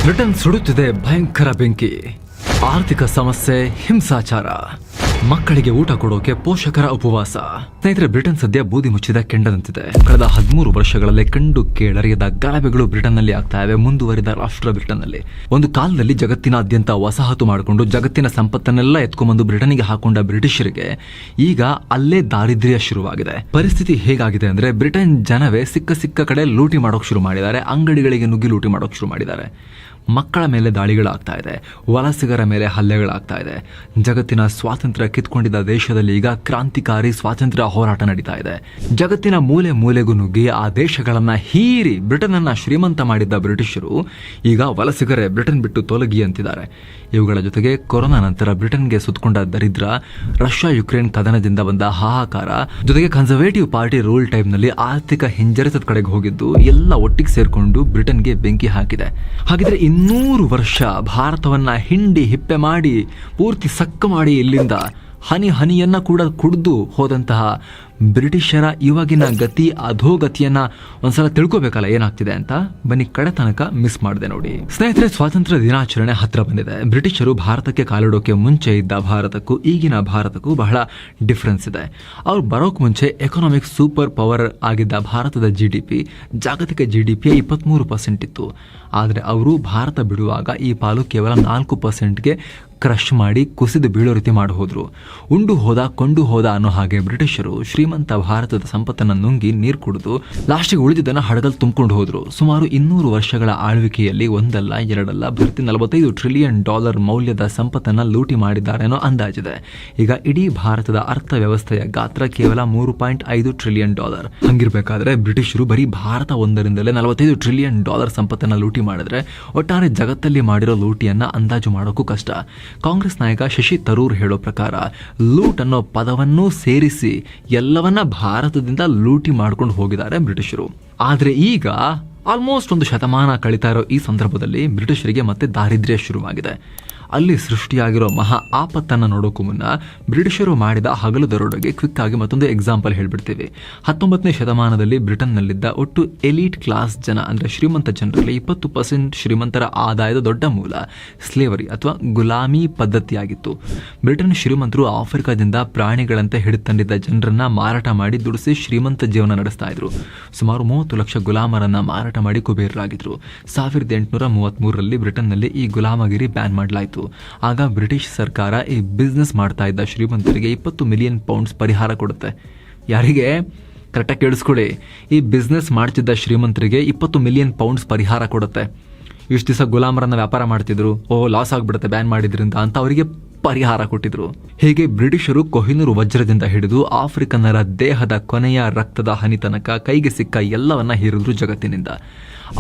Britain ಸುಡುತ್ತಿದೆ ಭಯಂಕರ ಬೆಂಕಿ, ಆರ್ಥಿಕ ಸಮಸ್ಯೆ, ಹಿಂಸಾಚಾರ, ಮಕ್ಕಳಿಗೆ ಊಟ ಕೊಡೋಕೆ ಪೋಷಕರ ಉಪವಾಸ. ಸ್ನೇಹಿತರೆ, ಬ್ರಿಟನ್ ಸದ್ಯ ಬೂದಿ ಮುಚ್ಚಿದ ಕೆಂಡದಂತಿದೆ. ಕಳೆದ 13 ವರ್ಷಗಳಲ್ಲಿ ಕಂಡು ಕೇಳರಿಯದ ಗಲಭೆಗಳು ಬ್ರಿಟನ್ನಲ್ಲಿ ಆಗ್ತಾ ಇವೆ. ಮುಂದುವರಿದ ರಾಷ್ಟ್ರ ಬ್ರಿಟನ್ನಲ್ಲಿ ಒಂದು ಕಾಲದಲ್ಲಿ ಜಗತ್ತಿನಾದ್ಯಂತ ವಸಾಹತು ಮಾಡಿಕೊಂಡು ಜಗತ್ತಿನ ಸಂಪತ್ತನ್ನೆಲ್ಲ ಎತ್ಕೊಂಡ್ಬಂದು ಬ್ರಿಟನ್ಗೆ ಹಾಕೊಂಡ ಬ್ರಿಟಿಷರಿಗೆ ಈಗ ಅಲ್ಲೇ ದಾರಿದ್ರ್ಯ ಶುರುವಾಗಿದೆ. ಪರಿಸ್ಥಿತಿ ಹೇಗಾಗಿದೆ ಅಂದ್ರೆ, ಬ್ರಿಟನ್ ಜನವೇ ಸಿಕ್ಕ ಕಡೆ ಲೂಟಿ ಮಾಡೋಕ್ ಶುರು ಮಾಡಿದ್ದಾರೆ. ಅಂಗಡಿಗಳಿಗೆ ನುಗ್ಗಿ ಲೂಟಿ ಮಾಡೋಕ್ ಶುರು ಮಾಡಿದ್ದಾರೆ. ಮಕ್ಕಳ ಮೇಲೆ ದಾಳಿಗಳಾಗ್ತಾ ಇದೆ, ವಲಸಿಗರ ಮೇಲೆ ಹಲ್ಲೆಗಳಾಗ್ತಾ ಇದೆ. ಜಗತ್ತಿನ ಸ್ವಾತಂತ್ರ್ಯ ಕಿತ್ಕೊಂಡಿದ್ದ ದೇಶದಲ್ಲಿ ಈಗ ಕ್ರಾಂತಿಕಾರಿ ಸ್ವಾತಂತ್ರ್ಯ ಹೋರಾಟ ನಡೀತಾ ಇದೆ. ಜಗತ್ತಿನ ಮೂಲೆ ಮೂಲೆಗೂ ನುಗ್ಗಿ ಆ ದೇಶಗಳನ್ನ ಹೀರಿ ಬ್ರಿಟನ್ ಅನ್ನ ಶ್ರೀಮಂತ ಮಾಡಿದ್ದ ಬ್ರಿಟಿಷರು ಈಗ ವಲಸಿಗರೇ ಬ್ರಿಟನ್ ಬಿಟ್ಟು ತೊಲಗಿ ಅಂತಿದ್ದಾರೆ. ಇವುಗಳ ಜೊತೆಗೆ ಕೊರೋನಾ ನಂತರ ಬ್ರಿಟನ್ಗೆ ಸುತ್ತಕೊಂಡ ದರಿದ್ರ, ರಷ್ಯಾ ಯುಕ್ರೇನ್ ಕದನದಿಂದ ಬಂದ ಹಾಹಾಕಾರ, ಜೊತೆಗೆ ಕನ್ಸರ್ವೇಟಿವ್ ಪಾರ್ಟಿ ರೂಲ್ ಟೈಮ್ನಲ್ಲಿ ಆರ್ಥಿಕ ಹಿಂಜರಿತದ ಕಡೆಗೆ ಹೋಗಿದ್ದು ಎಲ್ಲ ಒಟ್ಟಿಗೆ ಸೇರ್ಕೊಂಡು ಬ್ರಿಟನ್ಗೆ ಬೆಂಕಿ ಹಾಕಿದೆ. ಹಾಗಿದ್ರೆ 200 ವರ್ಷ ಭಾರತವನ್ನ ಹಿಂಡಿ ಹಿಪ್ಪೆ ಮಾಡಿ ಪೂರ್ತಿ ಸಕ್ಕ ಮಾಡಿ ಇಲ್ಲಿಂದ ಹನಿ ಹನಿಯನ್ನ ಕೂಡ ಕುಡಿದು ಹೋದಂತಹ ಬ್ರಿಟಿಷರ ಇವಾಗಿನ ಗತಿ ಅಧೋಗತಿಯನ್ನ ಒಂದ್ಸಲ ತಿಳ್ಕೋಬೇಕಲ್ಲ ಏನಾಗ್ತಿದೆ ಅಂತ. ಬನ್ನಿ ಕಡೆ ತನಕ ಮಿಸ್ ಮಾಡಿದೆ ನೋಡಿ. ಸ್ನೇಹಿತರೆ, ಸ್ವಾತಂತ್ರ್ಯ ದಿನಾಚರಣೆ ಹತ್ರ ಬಂದಿದೆ. ಬ್ರಿಟಿಷರು ಭಾರತಕ್ಕೆ ಕಾಲಿಡೋಕೆ ಮುಂಚೆ ಇದ್ದ ಭಾರತಕ್ಕೂ ಈಗಿನ ಭಾರತಕ್ಕೂ ಬಹಳ ಡಿಫ್ರೆನ್ಸ್ ಇದೆ. ಅವ್ರು ಬರೋಕ್ ಮುಂಚೆ ಎಕನಾಮಿಕ್ ಸೂಪರ್ ಪವರ್ ಆಗಿದ್ದ ಭಾರತದ GDP ಜಾಗತಿಕ GDP 23% ಇತ್ತು. ಆದರೆ ಅವರು ಭಾರತ ಬಿಡುವಾಗ ಈ ಪಾಲು ಕೇವಲ 4%ಗೆ ಕ್ರಶ್ ಮಾಡಿ ಕುಸಿದು ಬೀಳೋ ರೀತಿ ಮಾಡಿ ಹೋದ್ರು. ಉಂಡು ಹೋದ ಕೊಂಡು ಹೋದ ಅನ್ನೋ ಹಾಗೆ ಬ್ರಿಟಿಷರು ಶ್ರೀಮಂತ ಭಾರತದ ಸಂಪತ್ತನ್ನು ನುಂಗಿ ನೀರು ಕುಡಿದು ಲಾಸ್ಟಿಗೆ ಉಳಿದಿದ್ದನ್ನು ಹಡಗಲ್ ತುಂಬಿಕೊಂಡು ಹೋದ್ರು. ಸುಮಾರು 200 ವರ್ಷಗಳ ಆಳ್ವಿಕೆಯಲ್ಲಿ ಒಂದಲ್ಲ ಎರಡಲ್ಲ ಭರ್ತಿ $45 ಟ್ರಿಲಿಯನ್ ಮೌಲ್ಯದ ಸಂಪತ್ತನ್ನು ಲೂಟಿ ಮಾಡಿದ್ದಾರೆ ಅನ್ನೋ ಅಂದಾಜಿದೆ. ಈಗ ಇಡೀ ಭಾರತದ ಅರ್ಥವ್ಯವಸ್ಥೆಯ ಗಾತ್ರ ಕೇವಲ $3.5 ಟ್ರಿಲಿಯನ್. ಹಂಗಿರ್ಬೇಕಾದ್ರೆ ಬ್ರಿಟಿಷರು ಬರೀ ಭಾರತ ಒಂದರಿಂದಲೇ $45 ಟ್ರಿಲಿಯನ್ ಸಂಪತ್ತನ್ನು ಲೂಟಿ ಮಾಡಿದ್ರೆ ಒಟ್ಟಾರೆ ಜಗತ್ತಲ್ಲಿ ಮಾಡಿರೋ ಲೂಟಿಯನ್ನ ಅಂದಾಜು ಮಾಡೋಕ್ಕೂ ಕಷ್ಟ. ಕಾಂಗ್ರೆಸ್ ನಾಯಕ ಶಶಿ ತರೂರ್ ಹೇಳೋ ಪ್ರಕಾರ ಲೂಟ್ ಅನ್ನೋ ಪದವನ್ನೂ ಸೇರಿಸಿ ಎಲ್ಲವನ್ನ ಭಾರತದಿಂದ ಲೂಟಿ ಮಾಡ್ಕೊಂಡು ಹೋಗಿದ್ದಾರೆ ಬ್ರಿಟಿಷರು. ಆದ್ರೆ ಈಗ ಆಲ್ಮೋಸ್ಟ್ 1 ಶತಮಾನ ಕಳೀತಾ ಇರೋ ಈ ಸಂದರ್ಭದಲ್ಲಿ ಬ್ರಿಟಿಷರಿಗೆ ಮತ್ತೆ ದಾರಿದ್ರ್ಯ ಶುರುವಾಗಿದೆ. ಅಲ್ಲಿ ಸೃಷ್ಟಿಯಾಗಿರೋ ಮಹಾ ಆಪತ್ತನ್ನು ನೋಡೋಕ್ಕೂ ಮುನ್ನ ಬ್ರಿಟಿಷರು ಮಾಡಿದ ಹಗಲು ದರೋಡೆಗೆ ಕ್ವಿಕ್ ಆಗಿ ಮತ್ತೊಂದು ಎಕ್ಸಾಂಪಲ್ ಹೇಳ್ಬಿಡ್ತೀವಿ. 19ನೇ ಶತಮಾನದಲ್ಲಿ ಬ್ರಿಟನ್ನಲ್ಲಿದ್ದ ಒಟ್ಟು ಎಲೀಟ್ ಕ್ಲಾಸ್ ಜನ ಅಂದ್ರೆ ಶ್ರೀಮಂತ ಜನರಲ್ಲಿ 20% ಶ್ರೀಮಂತರ ಆದಾಯದ ದೊಡ್ಡ ಮೂಲ ಸ್ಲೇವರಿ ಅಥವಾ ಗುಲಾಮಿ ಪದ್ಧತಿಯಾಗಿತ್ತು. ಬ್ರಿಟನ್ ಶ್ರೀಮಂತರು ಆಫ್ರಿಕಾದಿಂದ ಪ್ರಾಣಿಗಳಂತೆ ಹಿಡಿತಂದಿದ್ದ ಜನರನ್ನ ಮಾರಾಟ ಮಾಡಿ ದುಡಿಸಿ ಶ್ರೀಮಂತ ಜೀವನ ನಡೆಸ್ತಾ ಇದ್ರು. ಸುಮಾರು 30 ಲಕ್ಷ ಗುಲಾಮರನ್ನ ಮಾರಾಟ ಮಾಡಿ ಕುಬೇರರಾಗಿದ್ರು. 1833ರಲ್ಲಿ ಬ್ರಿಟನ್ನಲ್ಲಿ ಈ ಗುಲಾಮಗಿರಿ ಬ್ಯಾನ್ ಮಾಡಲಾಯಿತು. ಆಗ ಬ್ರಿಟಿಷ್ ಸರ್ಕಾರ ಈ ಬಿಸ್ನೆಸ್ ಮಾಡ್ತಾ ಇದ್ದ ಶ್ರೀಮಂತರಿಗೆ £20 ಮಿಲಿಯನ್ ಪರಿಹಾರ ಕೊಡುತ್ತೆ. ಯಾರಿಗೆ? ಕರೆಕ್ಟಾಗಿ ಕೇಳಿಸ್ಕೊಳ್ಳಿ, ಈ ಬಿಸ್ನೆಸ್ ಮಾಡ್ತಿದ್ದ ಶ್ರೀಮಂತರಿಗೆ £20 ಮಿಲಿಯನ್ ಪರಿಹಾರ ಕೊಡುತ್ತೆ. ಇಷ್ಟು ದಿವಸ ಗುಲಾಮರನ್ನ ವ್ಯಾಪಾರ ಮಾಡ್ತಿದ್ರು, ಲಾಸ್ ಆಗ್ಬಿಡುತ್ತೆ ಬ್ಯಾನ್ ಮಾಡಿದ್ರಿಂದ ಅಂತ ಅವರಿಗೆ ಪರಿಹಾರ ಕೊಟ್ಟಿದ್ರು. ಹೀಗೆ ಬ್ರಿಟಿಷರು ಕೊಹಿನೂರು ವಜ್ರದಿಂದ ಹಿಡಿದು ಆಫ್ರಿಕನ್ನರ ದೇಹದ ಕೊನೆಯ ರಕ್ತದ ಹನಿ ತನಕ ಕೈಗೆ ಸಿಕ್ಕ ಎಲ್ಲವನ್ನ ಹೀರಿದ್ರು ಜಗತ್ತಿನಿಂದ.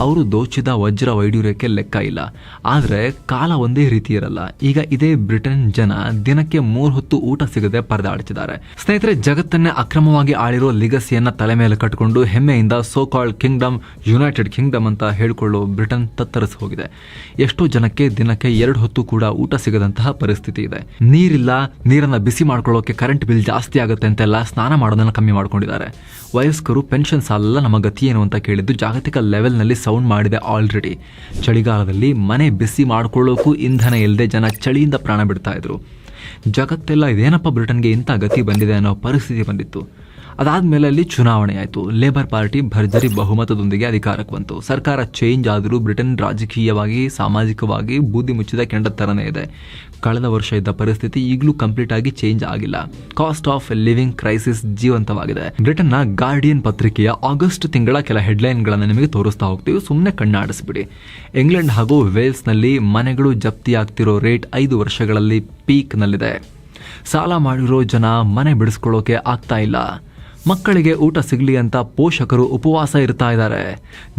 ಅವರು ದೋಚಿದ ವಜ್ರ ವೈಡೂರ್ಯಕ್ಕೆ ಲೆಕ್ಕ ಇಲ್ಲ. ಆದರೆ ಕಾಲ ಒಂದೇ ರೀತಿ ಇರಲ್ಲ. ಈಗ ಇದೇ ಬ್ರಿಟನ್ ಜನ ದಿನಕ್ಕೆ 3 ಹೊತ್ತು ಊಟ ಸಿಗದೆ ಪರದಾಡ್ತಿದ್ದಾರೆ. ಸ್ನೇಹಿತರೆ, ಜಗತ್ತನ್ನೇ ಅಕ್ರಮವಾಗಿ ಆಳಿರೋ ಲಿಗಸಿಯನ್ನ ತಲೆ ಮೇಲೆ ಕಟ್ಟಿಕೊಂಡು ಹೆಮ್ಮೆಯಿಂದ so called Kingdom, United Kingdom ಅಂತ ಹೇಳ್ಕೊಳ್ಳೋ ಬ್ರಿಟನ್ ತತ್ತರಿಸಿ ಹೋಗಿದೆ. ಎಷ್ಟೋ ಜನಕ್ಕೆ ದಿನಕ್ಕೆ 2 ಹೊತ್ತು ಕೂಡ ಊಟ ಸಿಗದಂತಹ ಪರಿಸ್ಥಿತಿ ಇದೆ. ನೀರಿಲ್ಲ, ನೀರನ್ನ ಬಿಸಿ ಮಾಡ್ಕೊಳ್ಳೋಕೆ ಕರೆಂಟ್ ಬಿಲ್ ಜಾಸ್ತಿ ಆಗುತ್ತೆ ಅಂತೆಲ್ಲ ಸ್ನಾನ ಮಾಡೋದನ್ನ ಕಮ್ಮಿ ಮಾಡ್ಕೊಂಡಿದ್ದಾರೆ. ವಯಸ್ಕರು ಪೆನ್ಷನ್ ಸಾಲ ನಮ್ಮ ಗತಿ ಏನು ಅಂತ ಕೇಳಿದ್ದು ಜಾಗತಿಕ ಲೆವೆಲ್ನಲ್ಲಿ ಸೌಂಡ್ ಮಾಡಿದೆ ಆಲ್ರೆಡಿ. ಚಳಿಗಾಲದಲ್ಲಿ ಮನೆ ಬಿಸಿ ಮಾಡ್ಕೊಳ್ಳೋಕ್ಕೂ ಇಂಧನ ಇಲ್ಲದೆ ಜನ ಚಳಿಯಿಂದ ಪ್ರಾಣ ಬಿಡ್ತಾ ಇದ್ರು. ಜಗತ್ತೆಲ್ಲ ಇದೇನಪ್ಪ ಬ್ರಿಟನ್ಗೆ ಇಂಥ ಗತಿ ಬಂದಿದೆ ಅನ್ನೋ ಪರಿಸ್ಥಿತಿ ಬಂದಿತ್ತು. ಅದಾದ್ಮೇಲೆ ಅಲ್ಲಿ ಚುನಾವಣೆ ಆಯಿತು. ಲೇಬರ್ ಪಾರ್ಟಿ ಭರ್ಜರಿ ಬಹುಮತದೊಂದಿಗೆ ಅಧಿಕಾರಕ್ಕೆ ಬಂತು. ಸರ್ಕಾರ ಚೇಂಜ್ ಆದರೂ ಬ್ರಿಟನ್ ರಾಜಕೀಯವಾಗಿ ಸಾಮಾಜಿಕವಾಗಿ ಬೂದಿ ಮುಚ್ಚಿದ ಕೆಂಡ ಥರನೇ ಇದೆ. ಕಳೆದ ವರ್ಷ ಇದ್ದ ಪರಿಸ್ಥಿತಿ ಈಗಲೂ ಕಂಪ್ಲೀಟ್ ಆಗಿ ಚೇಂಜ್ ಆಗಿಲ್ಲ. ಕಾಸ್ಟ್ ಆಫ್ ಲಿವಿಂಗ್ ಕ್ರೈಸಿಸ್ ಜೀವಂತವಾಗಿದೆ. ಬ್ರಿಟನ್ನ ಗಾರ್ಡಿಯನ್ ಪತ್ರಿಕೆಯ ಆಗಸ್ಟ್ ತಿಂಗಳ ಕೆಲ ಹೆಡ್ಲೈನ್ಗಳನ್ನು ನಿಮಗೆ ತೋರಿಸ್ತಾ ಹೋಗ್ತೀವಿ, ಸುಮ್ಮನೆ ಕಣ್ಣಾಡಿಸ್ಬಿಡಿ. ಇಂಗ್ಲೆಂಡ್ ಹಾಗೂ ವೇಲ್ಸ್ನಲ್ಲಿ ಮನೆಗಳು ಜಪ್ತಿಯಾಗ್ತಿರೋ ರೇಟ್ 5 ವರ್ಷಗಳಲ್ಲಿ ಪೀಕ್ನಲ್ಲಿದೆ. ಸಾಲ ಮಾಡಿರೋ ಜನ ಮನೆ ಬಿಡಿಸ್ಕೊಳ್ಳೋಕೆ ಆಗ್ತಾ ಇಲ್ಲ. ಮಕ್ಕಳಿಗೆ ಊಟ ಸಿಗಲಿ ಅಂತ ಪೋಷಕರು ಉಪವಾಸ ಇರ್ತಾ ಇದ್ದಾರೆ.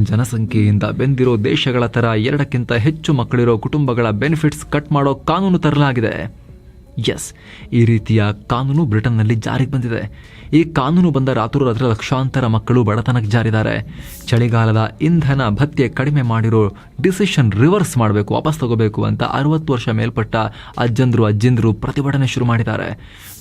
ಜನಸಂಖ್ಯೆಯಿಂದ ಬೆಂದಿರೋ ದೇಶಗಳ ಥರ 2ಕ್ಕಿಂತ ಹೆಚ್ಚು ಮಕ್ಕಳಿರೋ ಕುಟುಂಬಗಳ ಬೆನಿಫಿಟ್ಸ್ ಕಟ್ ಮಾಡೋ ಕಾನೂನು ತರಲಾಗಿದೆ. ಎಸ್, ಈ ರೀತಿಯ ಕಾನೂನು ಬ್ರಿಟನ್ನಲ್ಲಿ ಜಾರಿಗೆ ಬಂದಿದೆ. ಈ ಕಾನೂನು ಬಂದ ರಾತ್ರೋರಾತ್ರಿ ಲಕ್ಷಾಂತರ ಮಕ್ಕಳು ಬಡತನಕ್ಕೆ ಜಾರಿದ್ದಾರೆ. ಚಳಿಗಾಲದ ಇಂಧನ ಭತ್ಯೆ ಕಡಿಮೆ ಮಾಡಿರೋ ಡಿಸಿಷನ್ ರಿವರ್ಸ್ ಮಾಡಬೇಕು, ವಾಪಸ್ ತಗೋಬೇಕು ಅಂತ 60 ವರ್ಷ ಮೇಲ್ಪಟ್ಟ ಅಜ್ಜಿಂದ್ರು ಪ್ರತಿಭಟನೆ ಶುರು ಮಾಡಿದ್ದಾರೆ.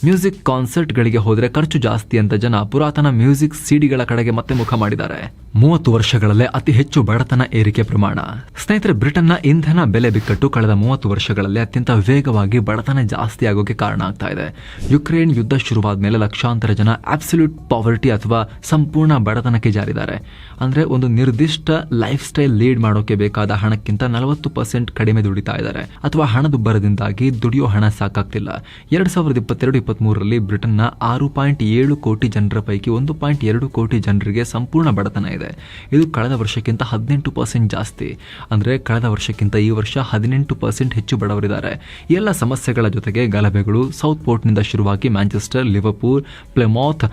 ಮ್ಯೂಸಿಕ್ ಕಾನ್ಸರ್ಟ್ಗಳಿಗೆ ಹೋದರೆ ಖರ್ಚು ಜಾಸ್ತಿ ಅಂತ ಜನ ಪುರಾತನ ಮ್ಯೂಸಿಕ್ ಸಿಡಿಗಳ ಕಡೆಗೆ ಮತ್ತೆ ಮುಖ ಮಾಡಿದ್ದಾರೆ. 30 ವರ್ಷಗಳಲ್ಲೇ ಅತಿ ಹೆಚ್ಚು ಬಡತನ ಏರಿಕೆ ಪ್ರಮಾಣ. ಸ್ನೇಹಿತರೆ, ಬ್ರಿಟನ್ನ ಇಂಧನ ಬೆಲೆ ಬಿಕ್ಕಟ್ಟು ಕಳೆದ 30 ವರ್ಷಗಳಲ್ಲಿ ಅತ್ಯಂತ ವೇಗವಾಗಿ ಬಡತನ ಜಾಸ್ತಿ ಆಗೋಕೆ ಕಾರಣ ಆಗ್ತಾ ಇದೆ. ಯುಕ್ರೇನ್ ಯುದ್ಧ ಶುರುವಾದ ಮೇಲೆ ಲಕ್ಷಾಂತರ ಜನ ಅಬ್ಸಲ್ಯೂಟ್ ಪಾವರ್ಟಿ ಅಥವಾ ಸಂಪೂರ್ಣ ಬಡತನಕ್ಕೆ ಜಾರಿದ್ದಾರೆ. ಅಂದ್ರೆ ಒಂದು ನಿರ್ದಿಷ್ಟ ಲೈಫ್ ಸ್ಟೈಲ್ ಲೀಡ್ ಮಾಡೋಕೆ ಬೇಕಾದ ಹಣಕ್ಕಿಂತ 40% ಕಡಿಮೆ ದುಡಿತಾ ಇದ್ದಾರೆ, ಅಥವಾ ಹಣದುಬ್ಬರದಿಂದಾಗಿ ದುಡಿಯೋ ಹಣ ಸಾಕಾಗ್ತಿಲ್ಲ. 2022-23ರಲ್ಲಿ ಬ್ರಿಟನ್ನ 6.7 ಕೋಟಿ ಜನರ ಪೈಕಿ 1.2 ಕೋಟಿ ಜನರಿಗೆ ಸಂಪೂರ್ಣ ಬಡತನ ಇದೆ. ಇದು ಕಳೆದ ವರ್ಷಕ್ಕಿಂತ 18% ಜಾಸ್ತಿ. ಅಂದ್ರೆ ಕಳೆದ ವರ್ಷಕ್ಕಿಂತ ಈ ವರ್ಷ 18% ಹೆಚ್ಚು ಬಡವರಿದ್ದಾರೆ. ಎಲ್ಲ ಸಮಸ್ಯೆಗಳ ಜೊತೆಗೆ ಗಲಭೆಗಳು ಸೌತ್ ಪೋರ್ಟ್ನಿಂದ ಶುರುವಾಗಿ ಮ್ಯಾಂಚೆಸ್ಟರ್, ಲಿವರ್ಪೂಲ್, ಪ್ಲೆಮೌತ್,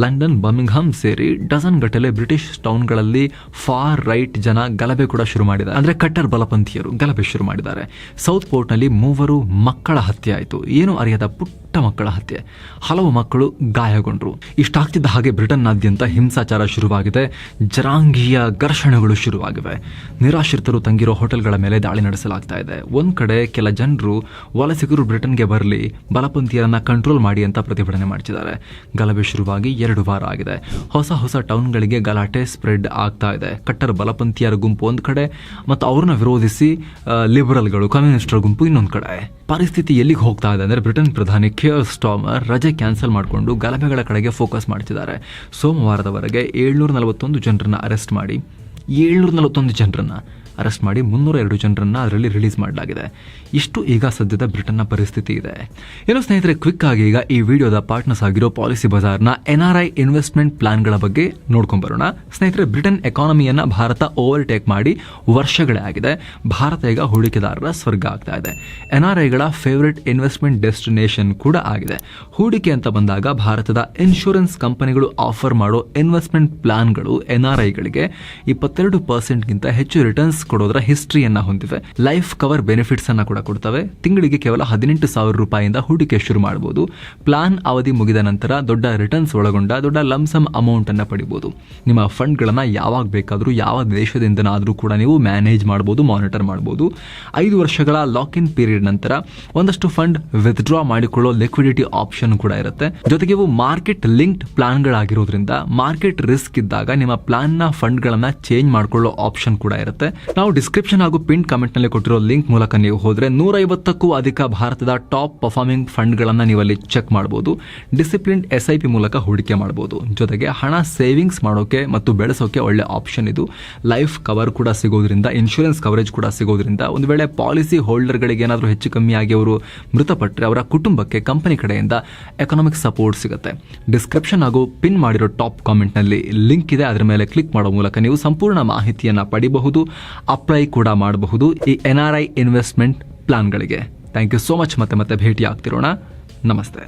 ಲಂಡನ್, ಬರ್ಮಿಂಗ್ಹಮ್ ಸೇರಿ ಡಜನ್ ಗಟ್ಟಲೆ ಬ್ರಿಟಿಷ್ ಟೌನ್ಗಳಲ್ಲಿ ಫಾರ್ ರೈಟ್ ಜನ ಗಲಭೆ ಕೂಡ ಶುರು ಮಾಡಿದ್ದಾರೆ. ಅಂದ್ರೆ ಕಟ್ಟರ್ ಬಲಪಂಥೀಯರು ಗಲಭೆ ಶುರು ಮಾಡಿದ್ದಾರೆ. ಸೌತ್ ಪೋರ್ಟ್ನಲ್ಲಿ 3 ಮಕ್ಕಳ ಹತ್ಯೆ ಆಯಿತು. ಏನು ಅರಿಯದ ಪುಟ್ಟ ಮಕ್ಕಳ ಹತ್ಯೆ, ಹಲವು ಮಕ್ಕಳು ಗಾಯಗೊಂಡ್ರು. ಇಷ್ಟಾಗ್ತಿದ್ದ ಹಾಗೆ ಬ್ರಿಟನ್ನಾದ್ಯಂತ ಹಿಂಸಾಚಾರ ಶುರುವಾಗಿದೆ. ಜನಾಂಗೀಯ ಘರ್ಷಣೆಗಳು ಶುರುವಾಗಿವೆ. ನಿರಾಶ್ರಿತರು ತಂಗಿರೋ ಹೋಟೆಲ್ಗಳ ಮೇಲೆ ದಾಳಿ ನಡೆಸಲಾಗ್ತಾ ಇದೆ. ಒಂದ್ ಕಡೆ ಕೆಲ ಜನರು ವಲಸಿಗರು ಬ್ರಿಟನ್ಗೆ ಬರಲಿ, ಬಲಪಂಥೀಯರನ್ನ ಕಂಟ್ರೋಲ್ ಮಾಡಿ ಅಂತ ಪ್ರತಿಭಟನೆ ಮಾಡ್ತಿದ್ದಾರೆ. ಗಲಭೆ ಶುರುವಾಗಿ 2 ವಾರ ಆಗಿದೆ. ಹೊಸ ಟೌನ್ಗಳಿಗೆ ಗಲಾಟೆ ಸ್ಪ್ರೆಡ್ ಆಗ್ತಾ ಇದೆ. ಕಟ್ಟರ್ ಬಲಪಂಥೀಯರ ಗುಂಪು ಒಂದ್ ಕಡೆ ಮತ್ತು ಅವ್ರನ್ನ ವಿರೋಧಿಸಿ ಲಿಬರಲ್ಗಳು, ಕಮ್ಯುನಿಸ್ಟರ ಗುಂಪು ಇನ್ನೊಂದ್ ಕಡೆ. ಪರಿಸ್ಥಿತಿ ಎಲ್ಲಿಗೆ ಹೋಗ್ತಾ ಇದೆ ಅಂದ್ರೆ ಬ್ರಿಟನ್ ಪ್ರಧಾನಿ ಕಿಯರ್ ಸ್ಟಾರ್ಮರ್ ರಜೆ ಕ್ಯಾನ್ಸಲ್ ಮಾಡಿಕೊಂಡು ಗಲಭೆಗಳ ಕಡೆಗೆ ಫೋಕಸ್ ಮಾಡ್ತಿದ್ದಾರೆ. ಸೋಮವಾರದವರೆಗೆ 741 ಜನರನ್ನ ಅರೆಸ್ಟ್ ಮಾಡಿ 302 ಜನರನ್ನ ಅದರಲ್ಲಿ ರಿಲೀಸ್ ಮಾಡಲಾಗಿದೆ. ಇಷ್ಟು ಈಗ ಸದ್ಯದ ಬ್ರಿಟನ್ನ ಪರಿಸ್ಥಿತಿ ಇದೆ. ಏನೋ ಸ್ನೇಹಿತರೆ, ಕ್ವಿಕ್ ಆಗಿ ಈಗ ಈ ವಿಡಿಯೋದ ಪಾರ್ಟ್ನರ್ಸ್ ಆಗಿರೋ ಪಾಲಿಸಿ ಬಜಾರ್ನ NRI ಇನ್ವೆಸ್ಟ್ಮೆಂಟ್ ಪ್ಲಾನ್ಗಳ ಬಗ್ಗೆ ನೋಡ್ಕೊಂಡ್ ಬರೋಣ. ಸ್ನೇಹಿತರೆ, ಬ್ರಿಟನ್ ಎಕಾನಮಿಯನ್ನ ಭಾರತ ಓವರ್ಟೇಕ್ ಮಾಡಿ ವರ್ಷಗಳೇ ಆಗಿದೆ. ಭಾರತ ಈಗ ಹೂಡಿಕೆದಾರರ ಸ್ವರ್ಗ ಆಗ್ತಾ ಇದೆ. NRIಗಳ ಫೇವರೆಟ್ ಇನ್ವೆಸ್ಟ್ಮೆಂಟ್ ಡೆಸ್ಟಿನೇಷನ್ ಕೂಡ ಆಗಿದೆ. ಹೂಡಿಕೆ ಅಂತ ಬಂದಾಗ ಭಾರತದ ಇನ್ಶೂರೆನ್ಸ್ ಕಂಪನಿಗಳು ಆಫರ್ ಮಾಡೋ ಇನ್ವೆಸ್ಟ್ಮೆಂಟ್ ಪ್ಲಾನ್ಗಳು NRIಗಳಿಗೆ 22%ಗಿಂತ ಹೆಚ್ಚು ರಿಟರ್ನ್ಸ್ ಕೊಡೋದ್ರ ಹಿಸ್ಟ್ರಿಯನ್ನ ಹೊಂದಿವೆ. ಲೈಫ್ ಕವರ್ ಬೆನಿಫಿಟ್ಸ್ ಅನ್ನ ಕೂಡ ಕೊಡ್ತವೆ. ತಿಂಗಳಿಗೆ ಕೇವಲ 18,000 ರೂಪಾಯಿಯಿಂದ ಹೂಡಿಕೆ ಶುರು ಮಾಡಬಹುದು. ಪ್ಲಾನ್ ಅವಧಿ ಮುಗಿದ ನಂತರ ದೊಡ್ಡ ರಿಟರ್ನ್ಸ್ ಒಳಗೊಂಡ ದೊಡ್ಡ ಲಂಸಮ್ ಅಮೌಂಟ್ ಅನ್ನ ಪಡಿಬಹುದು. ನಿಮ್ಮ ಫಂಡ್ ಗಳನ್ನ ಯಾವಾಗ ಬೇಕಾದ್ರೂ ಯಾವ ದೇಶದಿಂದನಾದ್ರೂ ಕೂಡ ನೀವು ಮ್ಯಾನೇಜ್ ಮಾಡಬಹುದು, ಮಾನಿಟರ್ ಮಾಡಬಹುದು. 5 ವರ್ಷಗಳ ಲಾಕ್ ಇನ್ ಪೀರಿಯಡ್ ನಂತರ ಒಂದಷ್ಟು ಫಂಡ್ ವಿತ್ಡ್ರಾ ಮಾಡಿಕೊಳ್ಳೋ ಲಿಕ್ವಿಡಿಟಿ ಆಪ್ಷನ್ ಕೂಡ ಇರುತ್ತೆ. ಜೊತೆಗೆ ಇವು ಮಾರ್ಕೆಟ್ ಲಿಂಕ್ಡ್ ಪ್ಲಾನ್ ಗಳಾಗಿರೋದ್ರಿಂದ ಮಾರ್ಕೆಟ್ ರಿಸ್ಕ್ ಇದ್ದಾಗ ನಿಮ್ಮ ಪ್ಲಾನ್ ನ ಫಂಡ್ ಗಳನ್ನ ಚೇಂಜ್ ಮಾಡ್ಕೊಳ್ಳೋ ಆಪ್ಷನ್ ಕೂಡ ಇರುತ್ತೆ. ನಾವು ಡಿಸ್ಕ್ರಿಪ್ಷನ್ ಹಾಗೂ ಪಿನ್ ಕಮೆಂಟ್ ನಲ್ಲಿ ಕೊಟ್ಟಿರೋ ಲಿಂಕ್ ಮೂಲಕ ನೀವು ಹೋದ್ರೆ 150ಕ್ಕೂ ಅಧಿಕ ಭಾರತದ ಟಾಪ್ ಪರ್ಫಾರ್ಮಿಂಗ್ ಫಂಡ್ ಗಳನ್ನ ನೀವು ಅಲ್ಲಿ ಚೆಕ್ ಮಾಡಬಹುದು. ಡಿಸಿಪ್ಲಿನ್ SIP ಮೂಲಕ ಹೂಡಿಕೆ ಮಾಡಬಹುದು. ಜೊತೆಗೆ ಹಣ ಸೇವಿಂಗ್ಸ್ ಮಾಡೋಕೆ ಮತ್ತು ಬೆಳೆಸೋಕೆ ಒಳ್ಳೆ ಆಪ್ಷನ್ ಇದು. ಲೈಫ್ ಕವರ್ ಕೂಡ ಸಿಗೋದ್ರಿಂದ, ಇನ್ಶೂರೆನ್ಸ್ ಕವರೇಜ್ ಕೂಡ ಸಿಗೋದ್ರಿಂದ ಒಂದು ವೇಳೆ ಪಾಲಿಸಿ ಹೋಲ್ಡರ್ ಗಳಿಗೆ ಏನಾದರೂ ಹೆಚ್ಚು ಕಮ್ಮಿ ಆಗಿ ಅವರು ಮೃತಪಟ್ಟರೆ ಅವರ ಕುಟುಂಬಕ್ಕೆ ಕಂಪನಿ ಕಡೆಯಿಂದ ಎಕನಾಮಿಕ್ ಸಪೋರ್ಟ್ ಸಿಗುತ್ತೆ. ಡಿಸ್ಕ್ರಿಪ್ಷನ್ ಹಾಗೂ ಪಿನ್ ಮಾಡಿರೋ ಟಾಪ್ ಕಾಮೆಂಟ್ ನಲ್ಲಿ ಲಿಂಕ್ ಇದೆ. ಅದರ ಮೇಲೆ ಕ್ಲಿಕ್ ಮಾಡೋ ಮೂಲಕ ನೀವು ಸಂಪೂರ್ಣ ಮಾಹಿತಿಯನ್ನ ಪಡಿಬಹುದು, ಅಪ್ಲೈ ಕೂಡ ಮಾಡಬಹುದು ಈ NRI ಇನ್ವೆಸ್ಟ್ಮೆಂಟ್ ಪ್ಲಾನ್ಗಳಿಗೆ. Thank you so much. ಮತ್ತೆ ಭೇಟಿ ಆಗ್ತಿರೋಣ. ನಮಸ್ತೆ.